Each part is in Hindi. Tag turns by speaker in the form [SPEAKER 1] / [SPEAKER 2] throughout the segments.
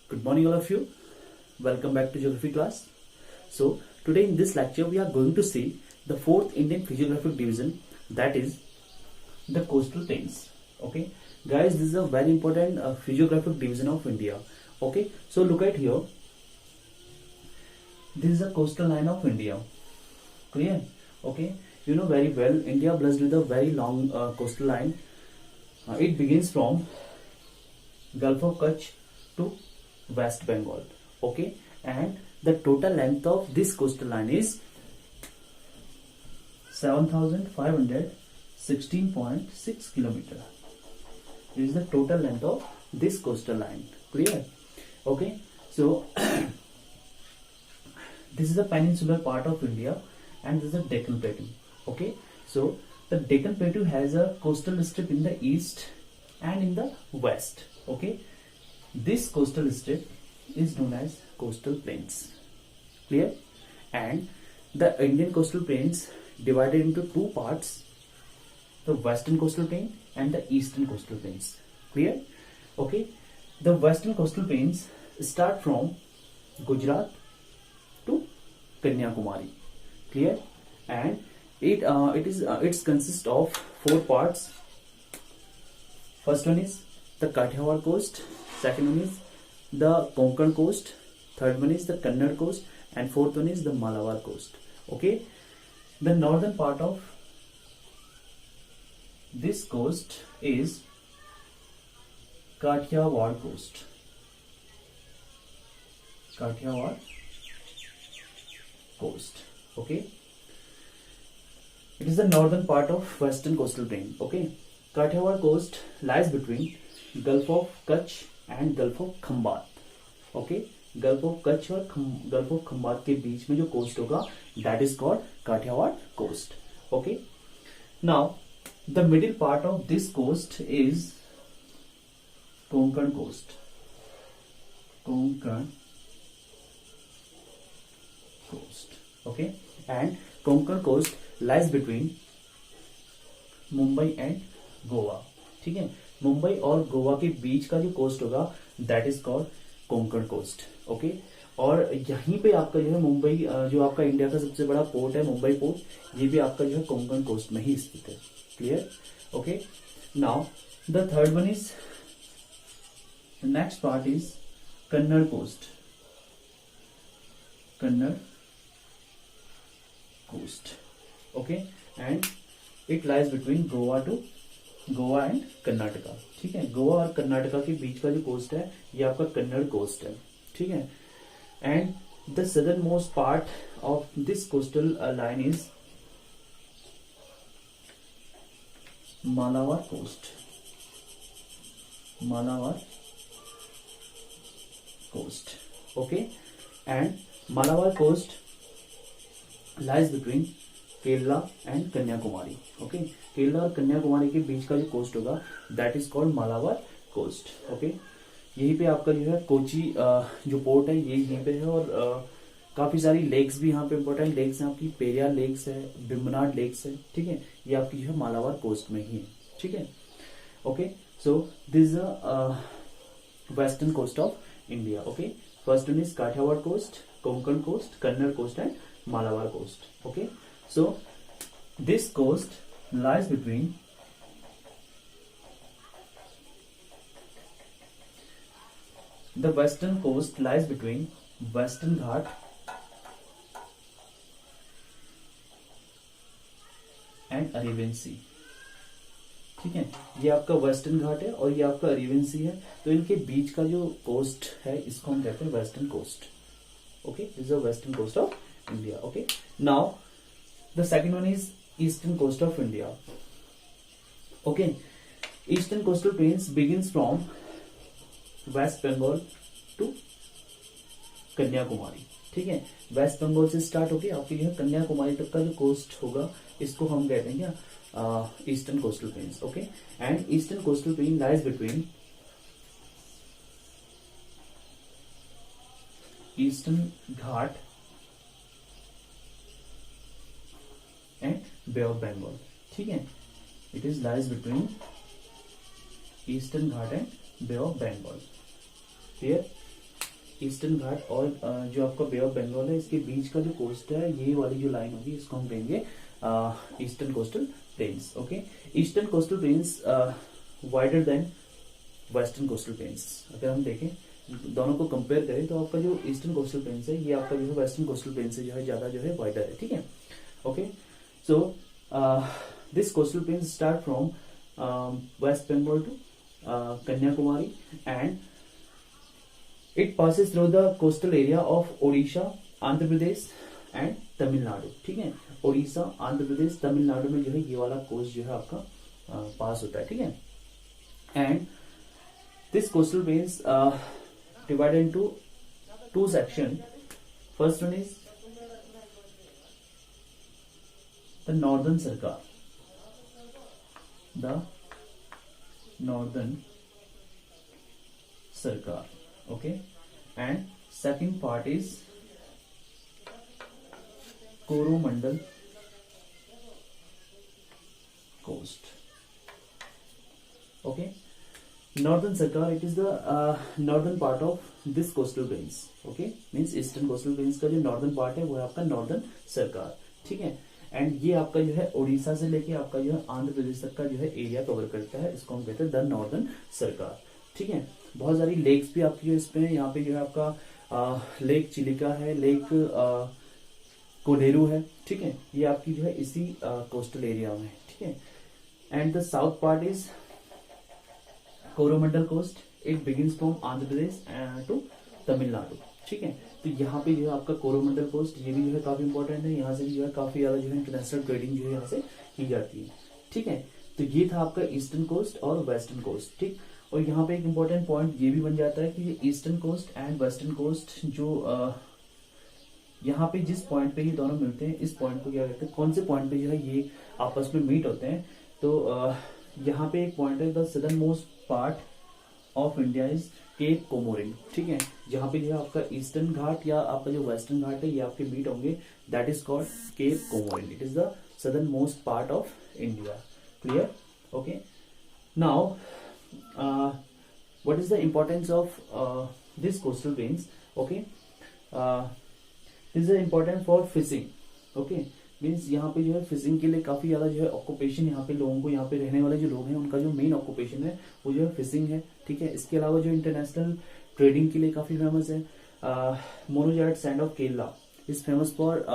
[SPEAKER 1] Good morning, all of you. Welcome back to geography class. So, today in this lecture, we are going to see the fourth Indian physiographic division, that is the coastal plains. Okay, guys, this is a very important physiographic division of India. Okay, so look at here. This is a coastal line of India. Clear? Okay, you know very well, India blessed with a very long coastal line. It begins from Gulf of Kutch to West Bengal. Okay, and the total length of this coastal line is 7,516.6 kilometer. This is the total length of this coastal line. Clear? Okay, so this is the peninsular part of India, and this is the Deccan Plateau. Okay, so the Deccan Plateau has a coastal strip in the east and in the west. Okay, this coastal strip is known as coastal plains. Clear? And the Indian coastal plains divided into two parts: the western coastal plain and the eastern coastal plains. Clear? Okay, the western coastal plains start from Gujarat to Kanyakumari. Clear? And it consists of four parts. First one is the Kathiawar coast, second one is the Konkan coast, third one is the Kannada coast, and fourth one is the Malabar coast. Okay, the northern part of this coast is Kathiawar coast. Kathiawar coast. Okay, it is the northern part of western coastal plain. Okay, Kathiawar coast lies between Gulf of Kutch and Gulf of Khambat. Okay, Gulf of Kutch और Gulf of Khambat के बीच में जो coast होगा, that is called Kathiawar coast. Okay, now the middle part of this coast is Konkan coast. Konkan coast. Okay, and Konkan coast lies between Mumbai and Goa. ठीक है, मुंबई और गोवा के बीच का जो कोस्ट होगा that is called Konkan coast. Okay, और यहीं पे आपका जो है मुंबई, जो आपका इंडिया का सबसे बड़ा पोर्ट है मुंबई पोर्ट, ये भी आपका जो है कोंकण कोस्ट में ही स्थित है. Clear? Okay, now the third one is, next part is Kannada coast. Kannada coast. Okay, and it lies between Goa and Karnataka. ठीक है, गोवा और कर्नाटका के बीच का जो कोस्ट है ये आपका कन्नड़ कोस्ट है. ठीक है, and the southernmost part of this coastal line is Malabar coast. Malabar coast. Okay, and Malabar coast lies between Kerala and Kanyakumari. Okay, Kerala और कन्याकुमारी के बीच का जो कोस्ट होगा that is called Malabar coast. Okay, यहीं पे आपका जो है कोची जो पोर्ट है ये यहीं पे है, और काफी सारी लेक्स भी यहाँ पे इंपॉर्टेंट लेक्स हैं आपकी. पेरियार लेक्स है, बिम्बनाड लेक्स है. ठीक है, ये आपकी जो है मालाबार कोस्ट में ही है. ठीक है, okay, so this is western coast of India. Okay, first one is Kathiawar coast, Konkan coast, Kannada coast and Malabar coast. Okay, so this coast lies between the western coast lies between Western Ghat and Arabian Sea. ठीक है, ये आपका वेस्टर्न घाट है और ये आपका अरेबियन सी है, तो इनके बीच का जो कोस्ट है इसको हम कहते हैं western coast. Okay, this is the western coast of India. Okay, now the second one is eastern coast of India. Okay, eastern coastal plains begins from West Bengal to Kanyakumari. ठीक है, वेस्ट बंगाल से स्टार्ट होके आपके जो है कन्याकुमारी तक का जो कोस्ट होगा इसको हम कहते हैं क्या, eastern coastal plains. Okay, and eastern coastal plain lies between eastern Ghat and Bay of Bengal. ठीक है, it is lies between eastern Ghat and Bay of Bengal. Clear? Eastern Ghat और जो आपका बे ऑफ बंगाल है, इसके बीच का जो कोस्ट है, ये वाली जो लाइन होगी इसको हम कहेंगे eastern coastal plains. Okay, eastern coastal planes wider than western coastal planes. अगर हम देखें दोनों को कंपेयर करें तो आपका जो ईस्टर्न कोस्टल प्लेन्स है, ये आपका जो है वेस्टर्न कोस्टल प्लेन से जो है ज्यादा जो है वाइडर है। ठीक है, okay. So this coastal plains start from West Bengal to Kanyakumari, and it passes through the coastal area of Odisha, Andhra Pradesh and Tamil Nadu। ठीक है, ओडिशा, आंध्र प्रदेश, तमिलनाडु में जो है ये वाला कोस्ट जो है आपका पास होता है। ठीक है, and this coastal planes divided into two section. First one is the northern सर्कार, the Northern Sarkar, okay, and second part is Coromandel coast, okay. Northern Sarkar, it is the northern part of this coastal plains, okay, means eastern coastal plains का जो northern part है वो है आपका नॉर्दर्न सरकार। ठीक है, एंड ये आपका जो है उड़ीसा से लेके आपका जो है आंध्र प्रदेश तक का जो है एरिया कवर करता है, इसको हम कहते हैं द नॉर्दर्न सरकार। ठीक है, बहुत सारी लेक्स भी आपकी जो इसमें यहाँ पे जो है आपका लेक चिलिका है, लेक कोडेरू है। ठीक है, ये आपकी जो है इसी कोस्टल एरिया में। ठीक है, and the south part is Coromandel coast, it begins from Andhra Pradesh to Tamil Nadu. ठीक है, तो यहाँ पे जो है आपका कोरोमंडल कोस्ट, ये भी जो है काफी इंपॉर्टेंट है, यहाँ से भी जो है काफी ज्यादा जो है इंटरनेशनल ट्रेडिंग जो है यहाँ से की जाती है। ठीक है, तो ये था आपका ईस्टर्न कोस्ट और वेस्टर्न कोस्ट। ठीक, और यहाँ पे एक इंपॉर्टेंट पॉइंट ये भी बन जाता है कि ये eastern coast and western coast जो यहाँ पे जिस पॉइंट पे ये दोनों मिलते हैं, इस पॉइंट को क्या कहते हैं, कौन से पॉइंट पे जो है ये आपस में मीट होते हैं। तो यहाँ पे एक पॉइंट है, the southernmost part of India is Cape Comorin. ठीक है, जहां पे जो है आपका ईस्टर्न घाट या आपका जो वेस्टर्न घाट है ये आपके मीट होंगे, that is called Cape Comorin. It is the southernmost part of India. Clear? Okay, now what is the importance of this coastal plains? Okay, this is important for fishing. Okay, means यहाँ पे जो है फिशिंग के लिए काफी ज्यादा जो है ऑक्यूपेशन यहाँ पे लोगों को, यहाँ पे रहने वाले जो लोग हैं उनका जो मेन ऑक्यूपेशन है वो जो है फिशिंग है। ठीक है, इसके अलावा जो इंटरनेशनल ट्रेडिंग के लिए काफी फेमस है, monazite sand of Kerala is famous for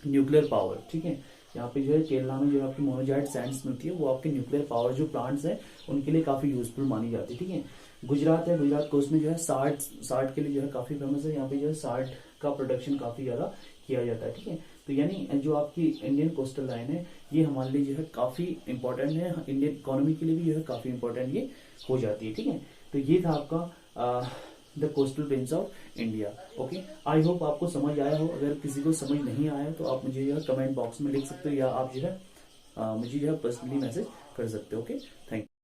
[SPEAKER 1] nuclear power. ठीक है, यहाँ पे जो है केरला में जो आपकी मोनोजाइट सैंड्स मिलती है वो आपके न्यूक्लियर पावर जो प्लांट्स है उनके लिए काफी यूजफुल मानी जाती है। ठीक है, गुजरात है, गुजरात कोस्ट में जो है साल्ट के लिए जो है काफी फेमस है, यहाँ पे जो है साल्ट का प्रोडक्शन काफी ज्यादा किया जाता है। ठीक है, तो यानी जो आपकी इंडियन कोस्टल लाइन है ये हमारे लिए जो है काफी इंपॉर्टेंट है, इंडियन इकोनॉमी के लिए भी जो है काफी इंपॉर्टेंट ये हो जाती है। ठीक है, तो ये था आपका the coastal planes of India. Okay, I hope आपको समझ आया हो। अगर किसी को समझ नहीं आया तो आप मुझे जो है कमेंट बॉक्स में लिख सकते हो या आप जो है मुझे जो है पर्सनली मैसेज कर सकते हो। Okay, thank you.